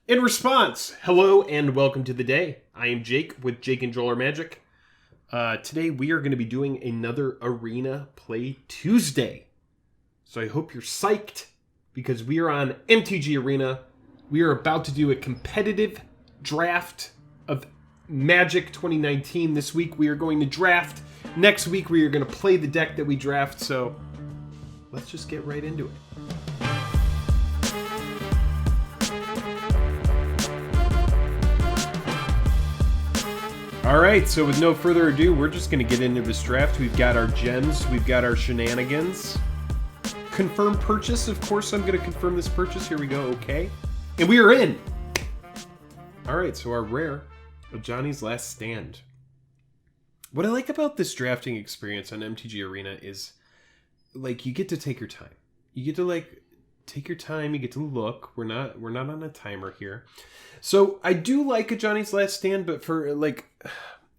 In response, hello and welcome to the day. I am Jake with Jake and Joel Are Magic. Today we are going to be doing another Arena Play Tuesday. So I hope you're psyched because we are on MTG Arena. We are about to do a competitive draft of Magic 2019. This week we are going to draft. Next week we are going to play the deck that we draft. So let's just get right into it. Alright, so with no further ado, we're just going to get into this draft. We've got our gems, we've got our shenanigans. Confirm purchase, of course I'm going to confirm this purchase. Here we go, okay. And we are in! Alright, so our rare of Johnny's Last Stand. What I like about this drafting experience on MTG Arena is, like, you get to take your time. You get to, like, take your time, you get to look. We're not on a timer here. So I do like a Johnny's Last Stand, but for like,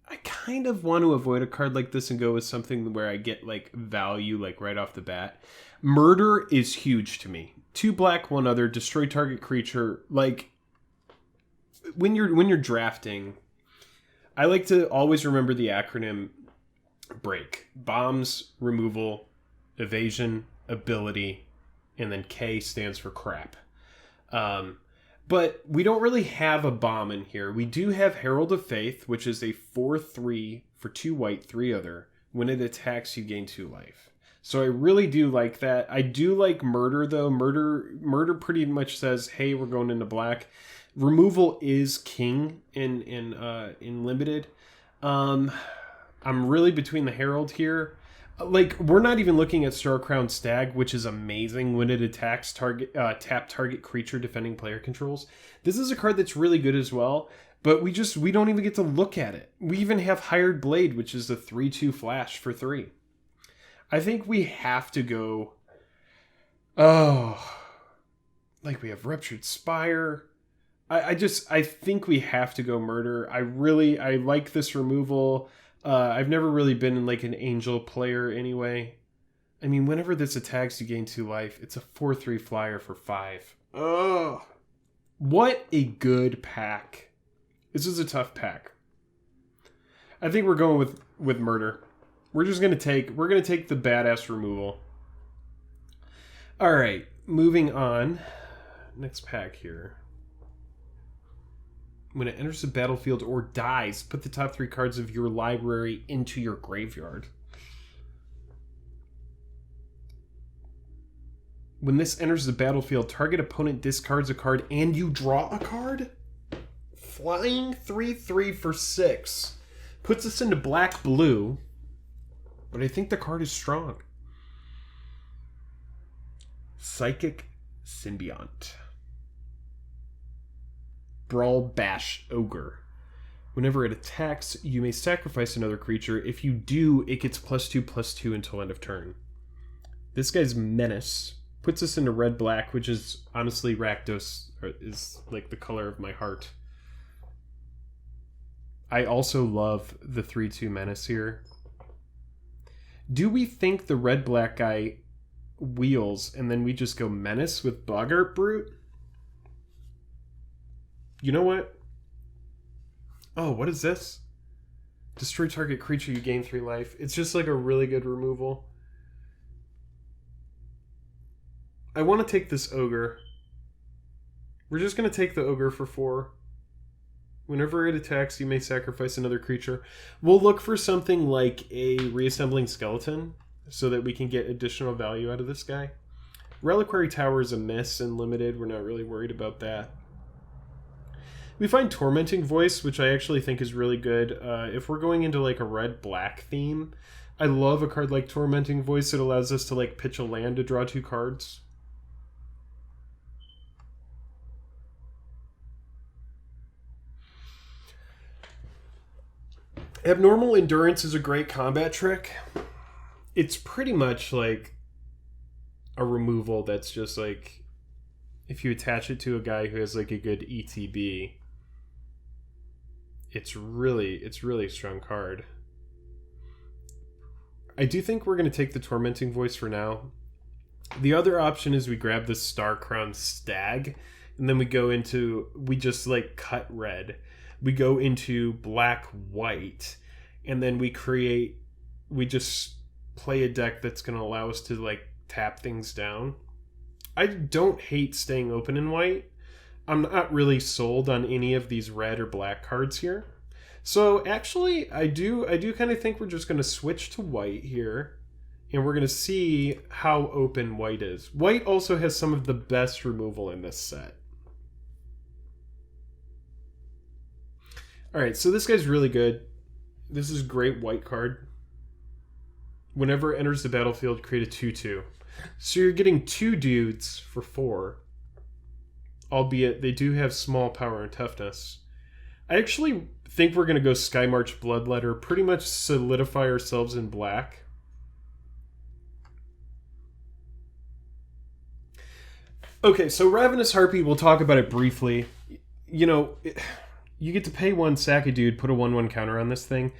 I kind of want to avoid a card like this and go with something where I get like value like right off the bat. Murder is huge to me. 2 black, 1 other, destroy target creature. Like when you're drafting, I like to always remember the acronym BREAK. Bombs, removal, evasion, ability, and then K stands for crap. But we don't really have a bomb in here. We do have Herald of Faith, which is a 4/3 for 2 white, 3 other. When it attacks, you gain 2 life. So I really do like that. I do like Murder, though. Murder pretty much says, hey, we're going into black. Removal is king in Limited. I'm really between the Herald here. Like, we're not even looking at Starcrowned Stag, which is amazing when it attacks tap target creature defending player controls. This is a card that's really good as well, but we don't even get to look at it. We even have Hired Blade, which is a 3/2 flash for 3. I think we have to go... Oh... Like, we have Ruptured Spire. I think we have to go Murder. I like this removal. I've never really been in like an Angel player anyway. I mean, whenever this attacks, you gain 2 life. It's a 4/3 flyer for 5. Oh, what a good pack. This is a tough pack. I think we're going with Murder. We're gonna take the badass removal. All right, moving on. Next pack here. When it enters the battlefield or dies, put the top 3 cards of your library into your graveyard. When this enters the battlefield, target opponent discards a card and you draw a card? Flying 3/3 for 6. Puts us into black-blue, but I think the card is strong. Psychic Symbiont. Brawl Bash Ogre. Whenever it attacks, you may sacrifice another creature. If you do, it gets +2/+2 until end of turn. This guy's Menace. Puts us into red-black, which is honestly Rakdos is like the color of my heart. I also love the 3/2 Menace here. Do we think the red-black guy wheels and then we just go Menace with Boggart Brute? You know what? Oh, what is this? Destroy target creature, you gain 3 life. It's just like a really good removal. I want to take this Ogre. We're just going to take the Ogre for 4. Whenever it attacks, you may sacrifice another creature. We'll look for something like a Reassembling Skeleton so that we can get additional value out of this guy. Reliquary Tower is a miss and limited. We're not really worried about that. We find Tormenting Voice, which I actually think is really good. If we're going into like a red-black theme, I love a card like Tormenting Voice. It allows us to like pitch a land to draw 2 cards. Abnormal Endurance is a great combat trick. It's pretty much like a removal that's just like, if you attach it to a guy who has like a good ETB, it's really a strong card. I do think we're going to take the Tormenting Voice for now. The other option is we grab the Starcrowned Stag, And then we go into, we just like cut red. We go into black white, and then we just play a deck that's going to allow us to like tap things down. I don't hate staying open in white. I'm not really sold on any of these red or black cards here. So actually, I do kind of think we're just going to switch to white here, and we're going to see how open white is. White also has some of the best removal in this set. All right, so this guy's really good. This is a great white card. Whenever it enters the battlefield, create a 2/2. So you're getting 2 dudes for 4. Albeit they do have small power and toughness. I actually think we're going to go Skymarch Bloodletter, pretty much solidify ourselves in black. Okay, so Ravenous Harpy, we'll talk about it briefly. You know, you get to pay 1, sack a dude, put a 1/1 counter on this thing.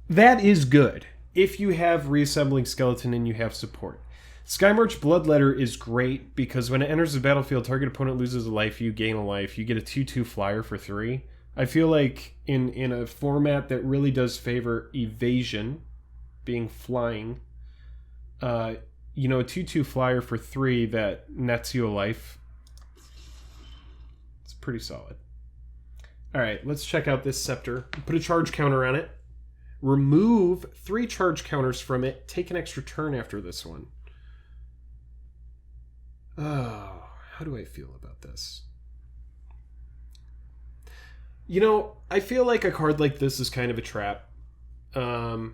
That is good if you have Reassembling Skeleton and you have support. Skymarch Bloodletter is great because when it enters the battlefield, target opponent loses a life, you gain a life. You get a 2/2 flyer for 3. I feel like in a format that really does favor evasion, being flying, you know, a 2/2 flyer for 3 that nets you a life, it's pretty solid. All right, let's check out this Scepter. Put a charge counter on it. Remove 3 charge counters from it. Take an extra turn after this one. Oh, how do I feel about this? You know, I feel like a card like this is kind of a trap. When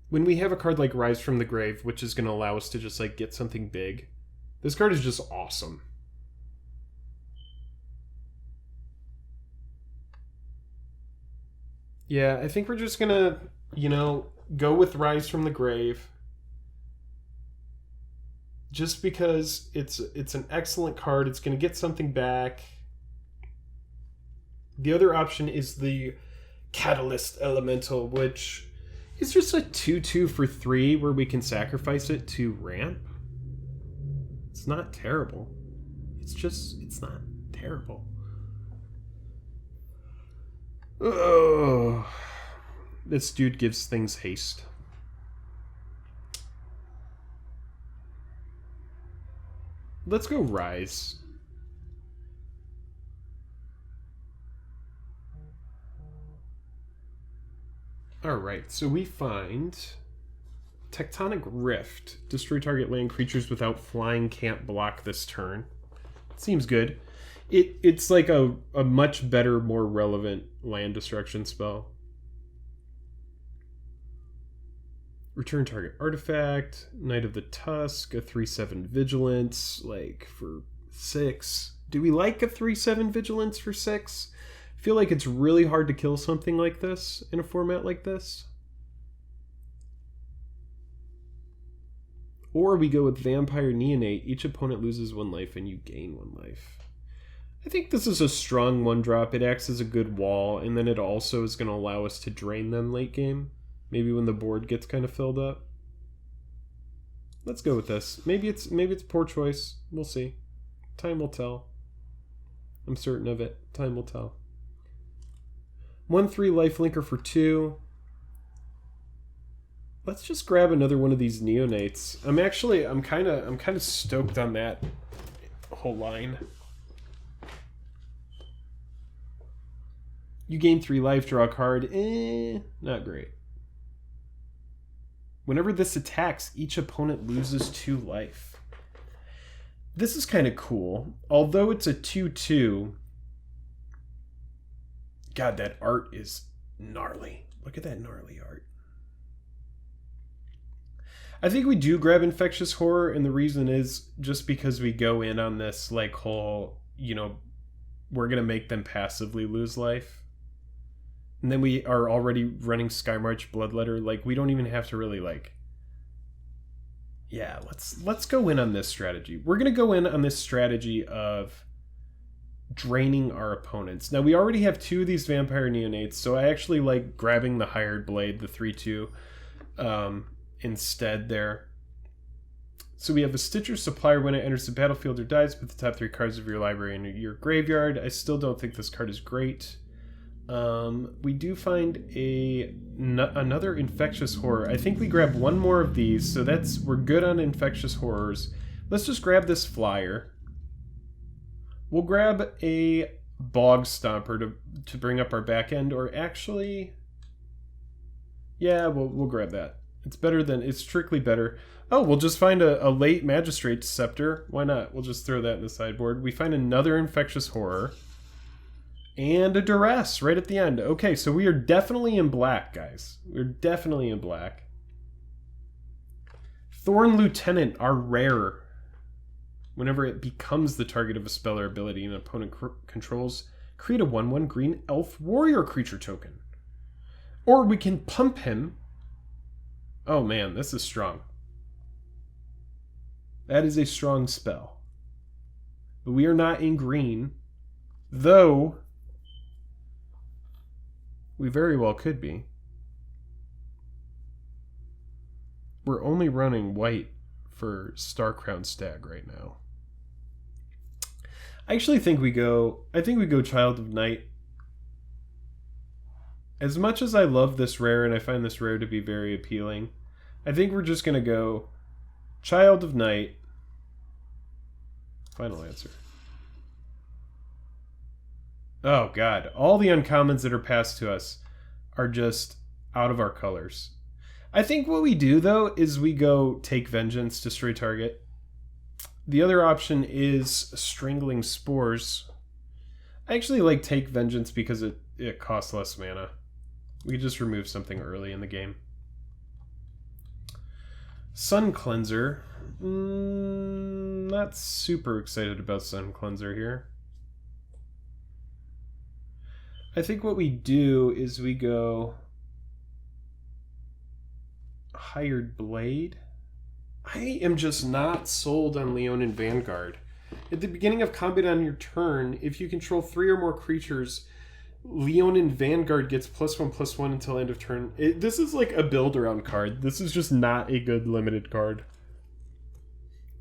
we have a card like Rise from the Grave, which is going to allow us to just like get something big, this card is just awesome. Yeah, I think we're just going to, you know, go with Rise from the Grave. Just because it's an excellent card. It's going to get something back. The other option is the Catalyst Elemental, which is just a 2/2 for 3 where we can sacrifice it to ramp. It's not terrible. It's not terrible. Oh, this dude gives things haste. Let's go Rise. Alright, so we find Tectonic Rift. Destroy target land creatures without flying can't block this turn. Seems good. It's like a much better, more relevant land destruction spell. Return target artifact, Knight of the Tusk, a 3/7 Vigilance, like for 6. Do we like a 3/7 Vigilance for 6? I feel like it's really hard to kill something like this in a format like this. Or we go with Vampire Neonate, each opponent loses 1 life and you gain 1 life. I think this is a strong 1-drop. It acts as a good wall, and then it also is going to allow us to drain them late game. Maybe when the board gets kind of filled up. Let's go with this. Maybe it's poor choice. We'll see. Time will tell. I'm certain of it. Time will tell. 1/3 lifelinker for 2. Let's just grab another one of these neonates. I'm kind of stoked on that whole line. You gain 3 life, draw a card. Not great. Whenever this attacks, each opponent loses 2 life. This is kind of cool. Although it's a 2/2. God, that art is gnarly. Look at that gnarly art. I think we do grab Infectious Horror, and the reason is just because we go in on this like whole, you know, we're going to make them passively lose life. And then we are already running Skymarch Bloodletter. Like, we don't even have to really, like... Yeah, let's go in on this strategy. We're going to go in on this strategy of draining our opponents. Now, we already have 2 of these Vampire Neonates, so I actually like grabbing the Hired Blade, the 3/2, instead there. So we have a Stitcher Supplier. When it enters the battlefield or dies, put the top 3 cards of your library in your graveyard. I still don't think this card is great. We do find another Infectious Horror. I think we grab one more of these, so we're good on Infectious Horrors. Let's just grab this flyer. We'll grab a Bog Stomper to bring up our back end, or actually, yeah, we'll grab that. It's strictly better. Oh, we'll just find a late Magistrate Scepter. Why not? We'll just throw that in the sideboard. We find another Infectious Horror. And a Duress right at the end. Okay, so we are definitely in black, guys. We're definitely in black. Thorn Lieutenant, our rare. Whenever it becomes the target of a spell or ability an opponent controls, create a 1/1 green elf warrior creature token. Or we can pump him. Oh man, this is strong. That is a strong spell. But we are not in green, though we very well could be. We're only running white for Starcrown Stag right now. I actually think we go Child of Night. As much as I love this rare and I find this rare to be very appealing, I think we're just going to go Child of Night. Final answer. Oh god, all the uncommons that are passed to us are just out of our colors. I think what we do though is we go Take Vengeance, destroy target. The other option is Strangling Spores. I actually like Take Vengeance because it costs less mana. We just remove something early in the game. Sun Cleanser. Not super excited about Sun Cleanser here. I think what we do is we go Hired Blade. I am just not sold on Leonin Vanguard. At the beginning of combat on your turn, if you control 3 or more creatures, Leonin Vanguard gets +1/+1 until end of turn. This is like a build around card. This is just not a good limited card.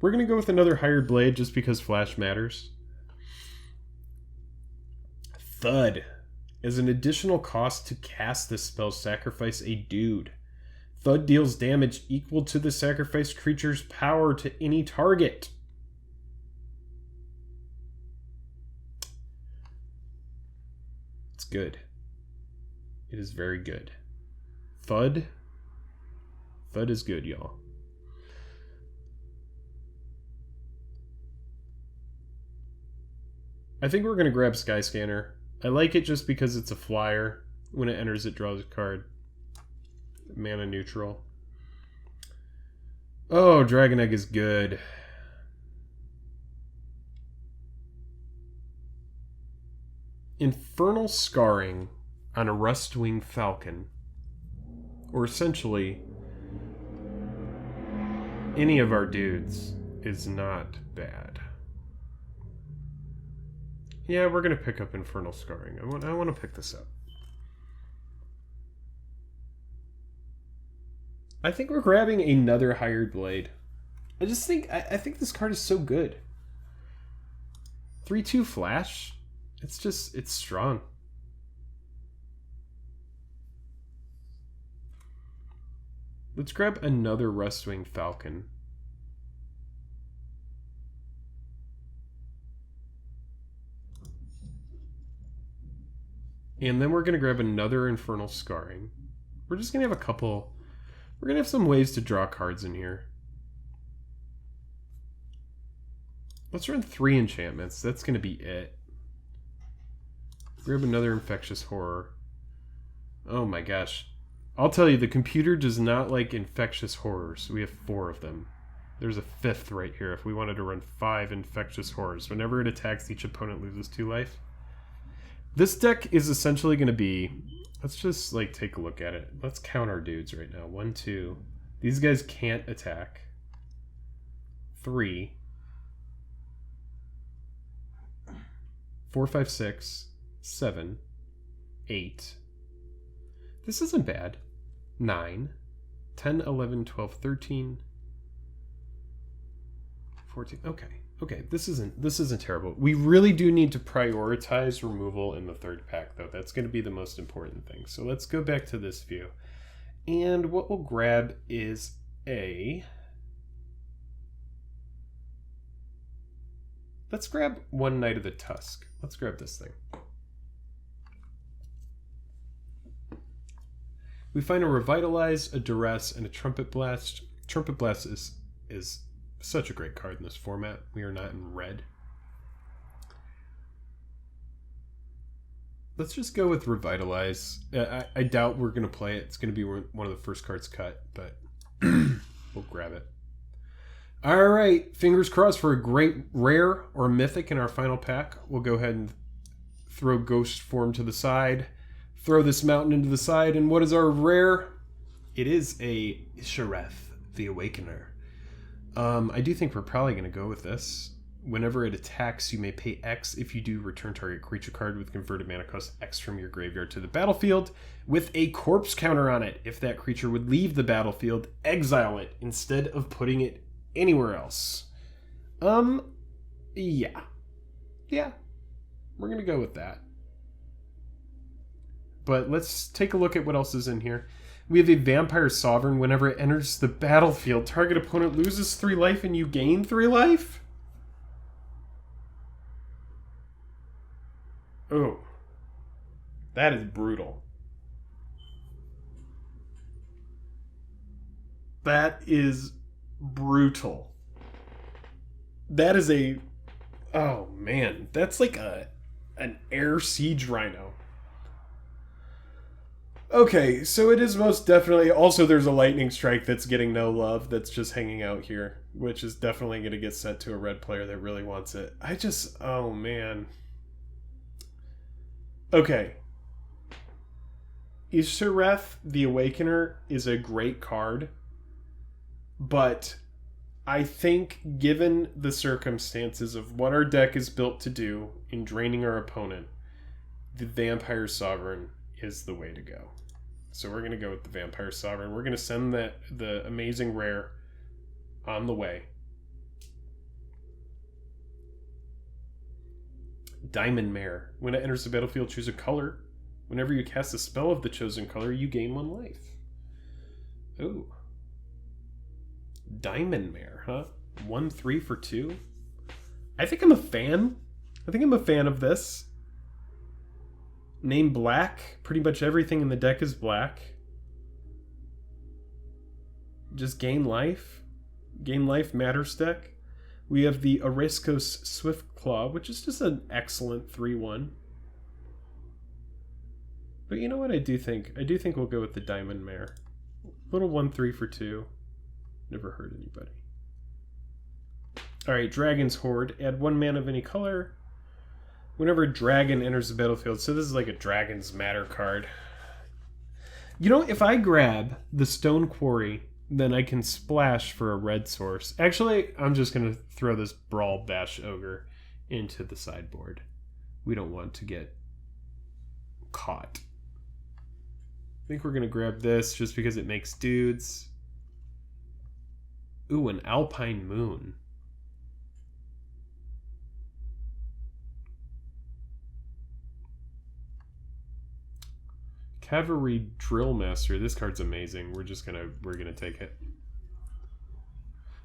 We're going to go with another Hired Blade just because flash matters. Thud. As an additional cost to cast this spell, sacrifice a dude. Thud deals damage equal to the sacrificed creature's power to any target. It's good. It is very good. Thud. Thud is good, y'all. I think we're going to grab Skyscanner. I like it just because it's a flyer. When it enters, it draws a card. Mana neutral. Oh, Dragon Egg is good. Infernal Scarring on a Rustwing Falcon. Or essentially, any of our dudes is not bad. Yeah, we're going to pick up Infernal Scarring. I want to pick this up. I think we're grabbing another Hired Blade. I think this card is so good. 3/2 flash. It's strong. Let's grab another Rustwing Falcon. And then we're going to grab another Infernal Scarring. We're just going to have a couple... We're going to have some ways to draw cards in here. Let's run 3 enchantments. That's going to be it. Grab another Infectious Horror. Oh my gosh. I'll tell you, the computer does not like Infectious Horrors. We have 4 of them. There's a 5th right here if we wanted to run 5 Infectious Horrors. Whenever it attacks, each opponent loses 2 life. This deck is essentially going to be... Let's just like take a look at it. Let's count our dudes right now. 1, 2. These guys can't attack. 3. 4, 5, 6. 7. 8. This isn't bad. 9. 10, 11, 12, 13. 14. Okay, this isn't terrible. We really do need to prioritize removal in the third pack, though. That's going to be the most important thing. So let's go back to this view. And what we'll grab is a... Let's grab one Knight of the Tusk. Let's grab this thing. We find a Revitalize, a Duress, and a Trumpet Blast. Trumpet Blast is such a great card in this format. We are not in red. Let's just go with Revitalize. I doubt we're going to play it. It's going to be one of the first cards cut, but we'll grab it. All right, fingers crossed for a great rare or mythic in our final pack. We'll go ahead and throw Ghost Form to the side, throw this mountain into the side, and what is our rare? It is a Shareth, the Awakener. I do think we're probably going to go with this. Whenever it attacks, you may pay X. If you do, return target creature card with converted mana cost X from your graveyard to the battlefield with a corpse counter on it. If that creature would leave the battlefield, exile it instead of putting it anywhere else. Yeah. We're going to go with that. But let's take a look at what else is in here. We have a Vampire Sovereign. Whenever it enters the battlefield, target opponent loses 3 life and you gain 3 life? Oh. That is brutal. That is brutal. That is a... Oh, man. That's like an air siege rhino. Okay, so it is most definitely... Also, there's a lightning strike that's getting no love that's just hanging out here, which is definitely going to get sent to a red player that really wants it. Oh, man. Okay. Ishareth, the Awakener, is a great card, but I think given the circumstances of what our deck is built to do in draining our opponent, the Vampire Sovereign is the way to go. So we're going to go with the Vampire Sovereign. We're going to send the amazing rare on the way. Diamond Mare. When it enters the battlefield, choose a color. Whenever you cast a spell of the chosen color, you gain 1 life. Ooh. Diamond Mare, huh? 1/3 for 2? I think I'm a fan. I think I'm a fan of this. Name black. Pretty much everything in the deck is black. Just gain life. Gain life matters deck. We have the Oreskos Swiftclaw, which is just an excellent 3/1. But you know what I do think? I do think we'll go with the Diamond Mare. Little 1/3 for 2. Never hurt anybody. Alright, Dragon's Horde. Add 1 mana of any color. Whenever a dragon enters the battlefield, so this is like a Dragon's Matter card. You know, if I grab the Stone Quarry, then I can splash for a red source. Actually, I'm just going to throw this Brawl Bash Ogre into the sideboard. We don't want to get caught. I think we're going to grab this just because it makes dudes. Ooh, an Alpine Moon. Cavalry Drillmaster. This card's amazing. We're gonna take it.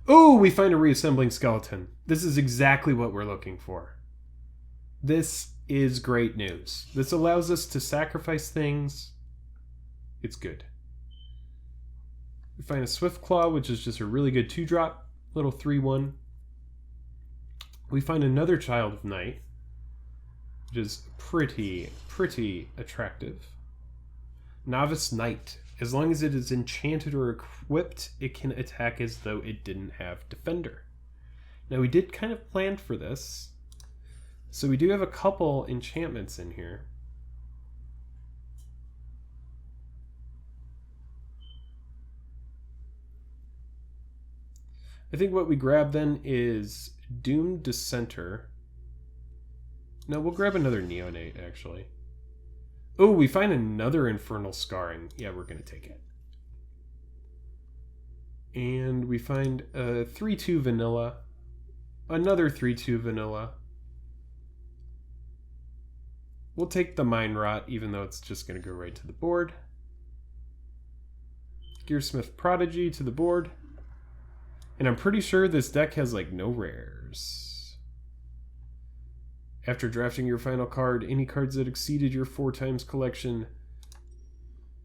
Oh, we find a reassembling skeleton. This is exactly what we're looking for. This is great news. This allows us to sacrifice things. It's good. We find a Swiftclaw, which is just a really good 2-drop. Little 3/1. We find another Child of Night, which is pretty attractive. Novice Knight. As long as it is enchanted or equipped, it can attack as though it didn't have Defender. Now, we did kind of plan for this, so we do have a couple enchantments in here. I think what we grab then is Doomed Dissenter. No, we'll grab another Neonate, actually. Oh, we find another Infernal Scarring. Yeah, we're going to take it. And we find a 3/2 vanilla. Another 3/2 vanilla. We'll take the Mind Rot, even though it's just going to go right to the board. Gearsmith Prodigy to the board. And I'm pretty sure this deck has like no rares. After drafting your final card, any cards that exceeded your 4x collection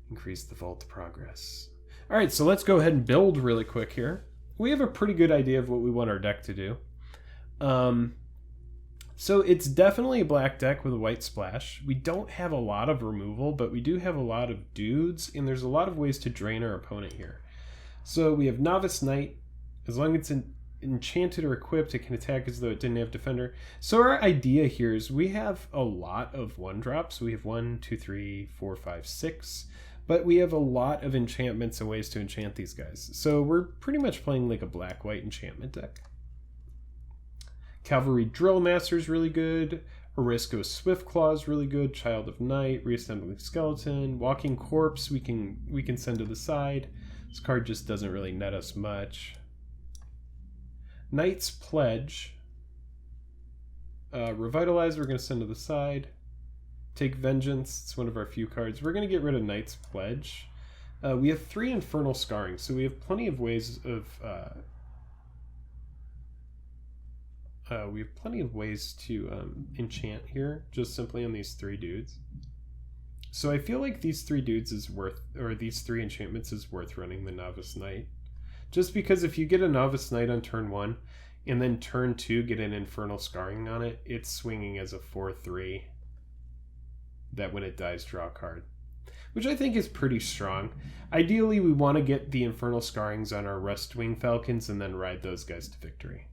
increase the vault progress. Alright, so let's go ahead and build really quick here. We have a pretty good idea of what we want our deck to do. So it's definitely a black deck with a white splash. We don't have a lot of removal, but we do have a lot of dudes, and there's a lot of ways to drain our opponent here. So we have Novice Knight. As long as it's enchanted or equipped, it can attack as though it didn't have Defender. So our idea here is we have a lot of 1-drops. We have 1, 2, 3, 4, 5, 6. But we have a lot of enchantments and ways to enchant these guys. So we're pretty much playing like a black-white enchantment deck. Cavalry Drill Master is really good. Orisco Swiftclaw is really good. Child of Night, Reassembling Skeleton, Walking Corpse we can send to the side. This card just doesn't really net us much. Knight's Pledge. Revitalize we're going to send to the side. Take Vengeance, it's one of our few cards. We're going to get rid of Knight's Pledge. We have 3 Infernal Scarring, so we have plenty of ways of to enchant here, just simply on these 3 dudes. So I feel like these 3 dudes is worth, or these 3 enchantments is worth running the Novice Knight. Just because if you get a Novice Knight on turn 1, and then turn 2 get an Infernal Scarring on it, it's swinging as a 4/3. That when it dies, draw a card. Which I think is pretty strong. Ideally, we want to get the Infernal Scarrings on our Rustwing Falcons and then ride those guys to victory.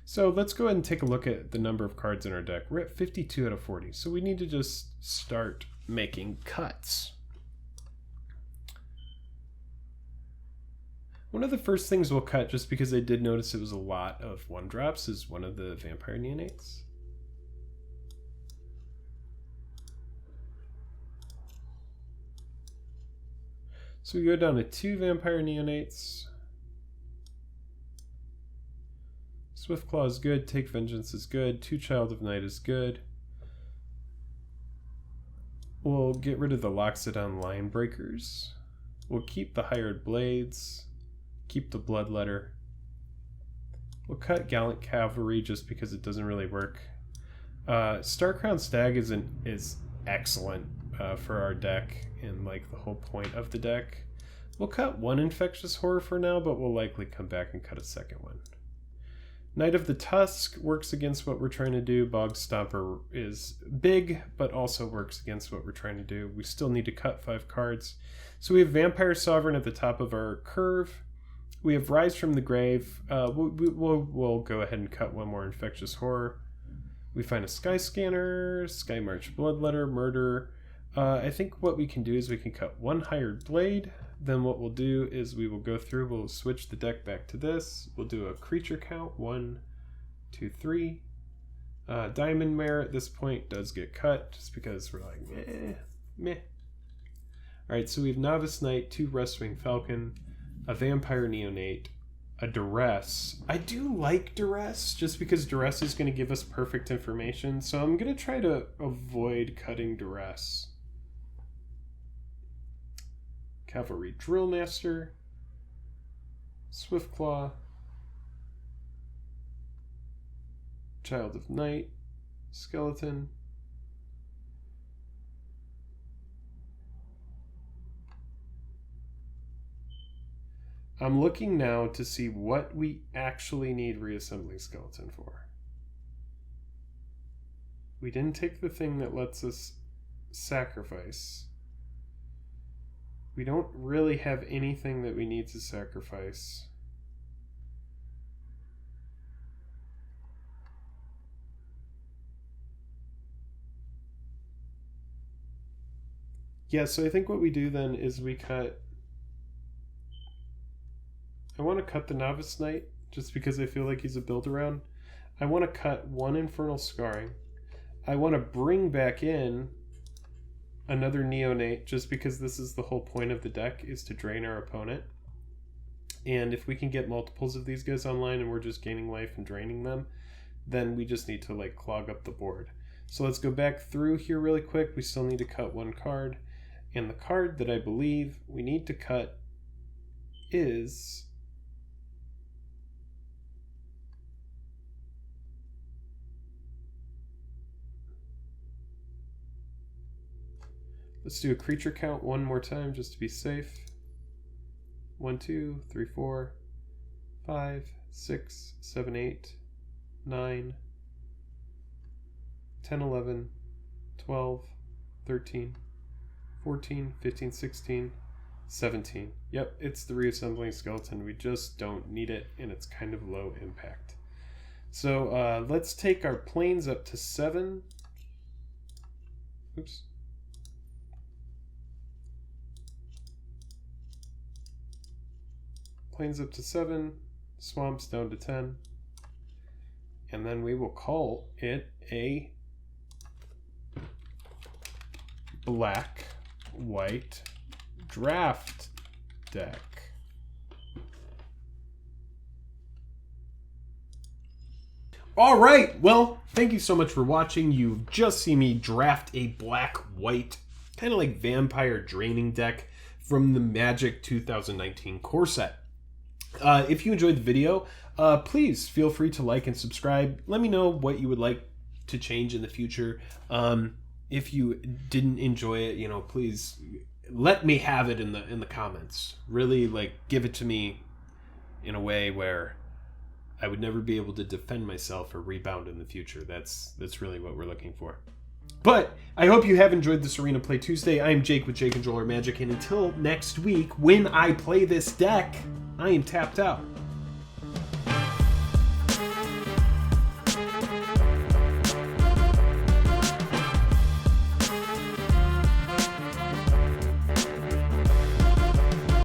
So let's go ahead and take a look at the number of cards in our deck. We're at 52 out of 40, so we need to just start making cuts. One of the first things we'll cut, just because I did notice it was a lot of 1-drops, is one of the Vampire Neonates. So we go down to 2 Vampire Neonates. Swiftclaw is good, Take Vengeance is good, 2 Child of Night is good. We'll get rid of the Loxodon Line Breakers. We'll keep the Hired Blades, keep the Bloodletter. We'll cut Gallant Cavalry just because it doesn't really work. Starcrown Stag is excellent for our deck and like the whole point of the deck. We'll cut 1 Infectious Horror for now, but we'll likely come back and cut a second one. Knight of the Tusk works against what we're trying to do. Bog Stomper is big, but also works against what we're trying to do. We still need to cut 5 cards. So we have Vampire Sovereign at the top of our curve. We have Rise from the Grave. We'll go ahead and cut 1 more Infectious Horror. We find a Sky Scanner, Sky March Bloodletter, Murder. I think what we can do is we can cut 1 Hired Blade. Then what we'll do is we will go through, we'll switch the deck back to this. We'll do a creature count, 1, 2, 3. Diamond Mare at this point does get cut, just because we're like, meh. Alright, so we have Novice Knight, 2 Rustwing Falcon, a Vampire Neonate, a Duress. I do like Duress, just because Duress is going to give us perfect information, so I'm going to try to avoid cutting Duress. Cavalry Drill Master, Swiftclaw, Child of Night, Skeleton, I'm looking now to see what we actually need Reassembling Skeleton for. We didn't take the thing that lets us sacrifice. We don't really have anything that we need to sacrifice. Yeah, so I think what we do then is we cut... I want to cut the Novice Knight, just because I feel like he's a build-around. I want to cut 1 Infernal Scarring. I want to bring back in another Neonate, just because this is the whole point of the deck, is to drain our opponent. And if we can get multiples of these guys online and we're just gaining life and draining them, then we just need to like clog up the board. So let's go back through here really quick. We still need to cut one card. And the card that I believe we need to cut is... Let's do a creature count one more time just to be safe. 1, 2, 3, 4, 5, 6, 7, 8, 9, 10, 11, 12, 13, 14, 15, 16, 17. Yep, it's the reassembling skeleton. We just don't need it, and it's kind of low impact. So let's take our planes up to 7. Oops. Plains up to 7, swamps down to 10, and then we will call it a black-white draft deck. All right, well, thank you so much for watching. You've just seen me draft a black-white, kind of like vampire draining deck from the Magic 2019 core set. If you enjoyed the video, please feel free to like and subscribe. Let me know what you would like to change in the future. If you didn't enjoy it, you know, please let me have it in the comments. Really, like, give it to me in a way where I would never be able to defend myself or rebound in the future. That's really what we're looking for. But I hope you have enjoyed this Arena Play Tuesday. I am Jake with Jake Controller Magic, and until next week, when I play this deck, I am tapped out.